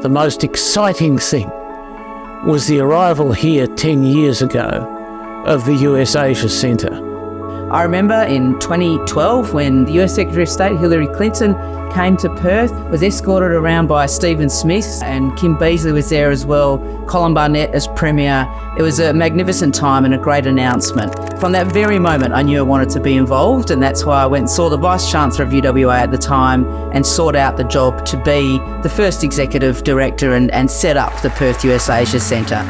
the most exciting thing was the arrival here 10 years ago of the US Asia Centre. I remember in 2012 when the US Secretary of State Hillary Clinton came to Perth, was escorted around by Stephen Smith, and Kim Beazley was there as well, Colin Barnett as Premier. It was a magnificent time and a great announcement. From that very moment I knew I wanted to be involved, and that's why I went and saw the Vice-Chancellor of UWA at the time and sought out the job to be the first Executive Director and set up the Perth US Asia Centre.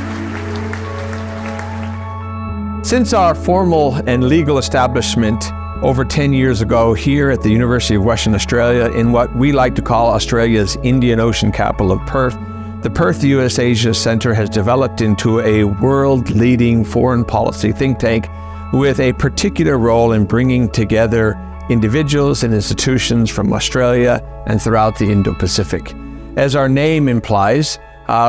Since our formal and legal establishment over 10 years ago here at the University of Western Australia in what we like to call Australia's Indian Ocean capital of Perth, the Perth US Asia Centre has developed into a world-leading foreign policy think tank with a particular role in bringing together individuals and institutions from Australia and throughout the Indo-Pacific. As our name implies,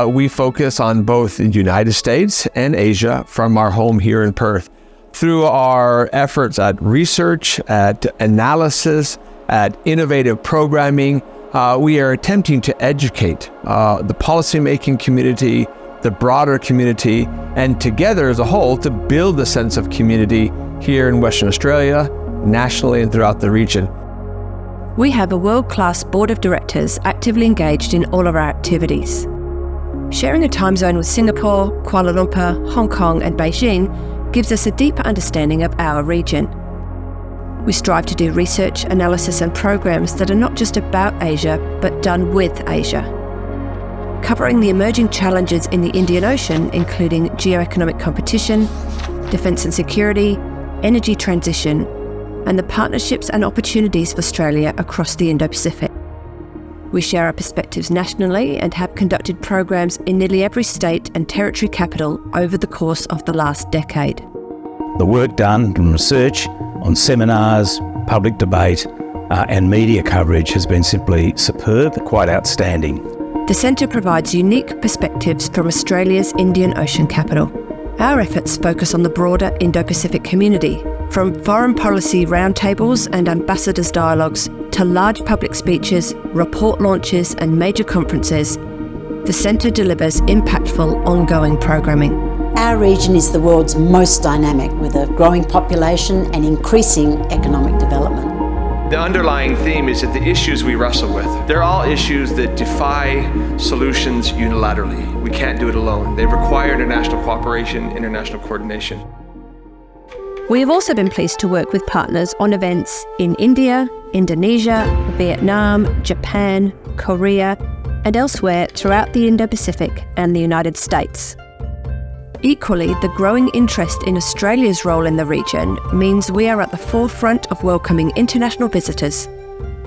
we focus on both the United States and Asia from our home here in Perth. Through our efforts at research, at analysis, at innovative programming, we are attempting to educate the policymaking community, the broader community, and together as a whole to build a sense of community here in Western Australia, nationally and throughout the region. We have a world-class board of directors actively engaged in all of our activities. Sharing a time zone with Singapore, Kuala Lumpur, Hong Kong and Beijing gives us a deeper understanding of our region. We strive to do research, analysis and programs that are not just about Asia, but done with Asia. Covering the emerging challenges in the Indian Ocean, including geoeconomic competition, defence and security, energy transition, and the partnerships and opportunities for Australia across the Indo-Pacific. We share our perspectives nationally and have conducted programs in nearly every state and territory capital over the course of the last decade. The work done in research, on seminars, public debate and media coverage has been simply superb, quite outstanding. The Centre provides unique perspectives from Australia's Indian Ocean capital. Our efforts focus on the broader Indo-Pacific community, from foreign policy roundtables and ambassadors' dialogues to large public speeches, report launches and major conferences. The Centre delivers impactful ongoing programming. Our region is the world's most dynamic, with a growing population and increasing economic development. The underlying theme is that the issues we wrestle with, they're all issues that defy solutions unilaterally. We can't do it alone. They require international cooperation, international coordination. We have also been pleased to work with partners on events in India, Indonesia, Vietnam, Japan, Korea, and elsewhere throughout the Indo-Pacific and the United States. Equally, the growing interest in Australia's role in the region means we are at the forefront of welcoming international visitors,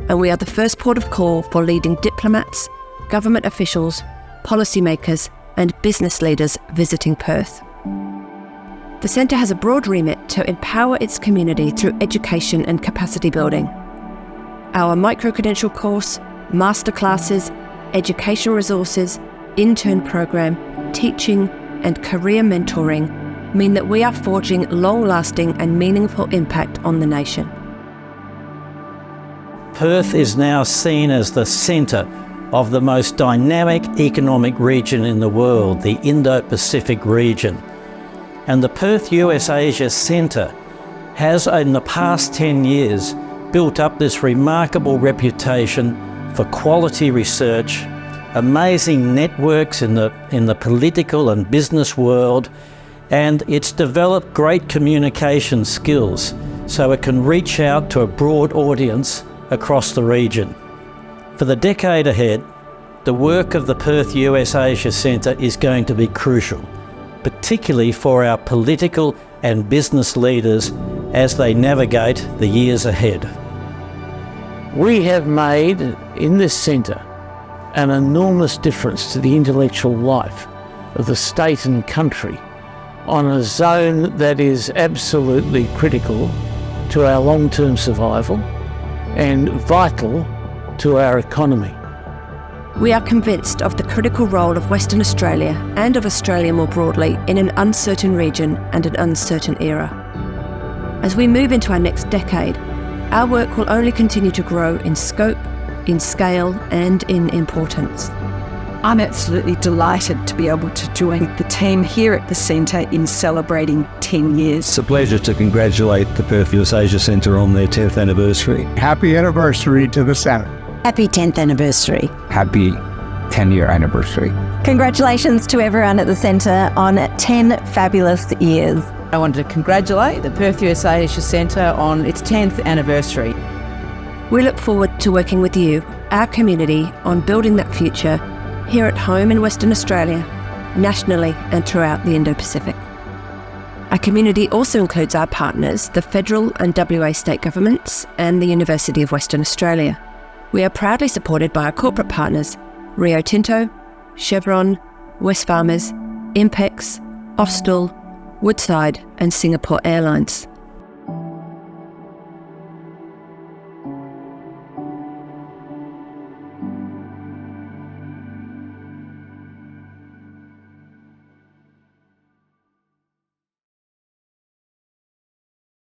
and we are the first port of call for leading diplomats, government officials, policymakers, and business leaders visiting Perth. The Centre has a broad remit to empower its community through education and capacity building. Our micro-credential course, masterclasses, education resources, intern program, teaching, and career mentoring mean that we are forging long-lasting and meaningful impact on the nation. Perth is now seen as the centre of the most dynamic economic region in the world, the Indo-Pacific region. And the Perth US Asia Centre has, in the past 10 years, built up this remarkable reputation for quality research, amazing networks in the political and business world, and it's developed great communication skills so it can reach out to a broad audience across the region. For the decade ahead, the work of the Perth US Asia Centre is going to be crucial, particularly for our political and business leaders as they navigate the years ahead. We have made, in this centre, an enormous difference to the intellectual life of the state and country on a zone that is absolutely critical to our long-term survival and vital to our economy. We are convinced of the critical role of Western Australia and of Australia more broadly in an uncertain region and an uncertain era. As we move into our next decade, our work will only continue to grow in scope, in scale and in importance. I'm absolutely delighted to be able to join the team here at the Centre in celebrating 10 years. It's a pleasure to congratulate the Perth US Asia Centre on their 10th anniversary. Happy anniversary to the Centre. Happy 10th anniversary. Happy 10-year anniversary. Congratulations to everyone at the Centre on 10 fabulous years. I wanted to congratulate the Perth US Asia Centre on its 10th anniversary. We look forward to working with you, our community, on building that future here at home in Western Australia, nationally and throughout the Indo-Pacific. Our community also includes our partners, the federal and WA state governments and the University of Western Australia. We are proudly supported by our corporate partners, Rio Tinto, Chevron, Wesfarmers, Impex, Austal, Woodside and Singapore Airlines.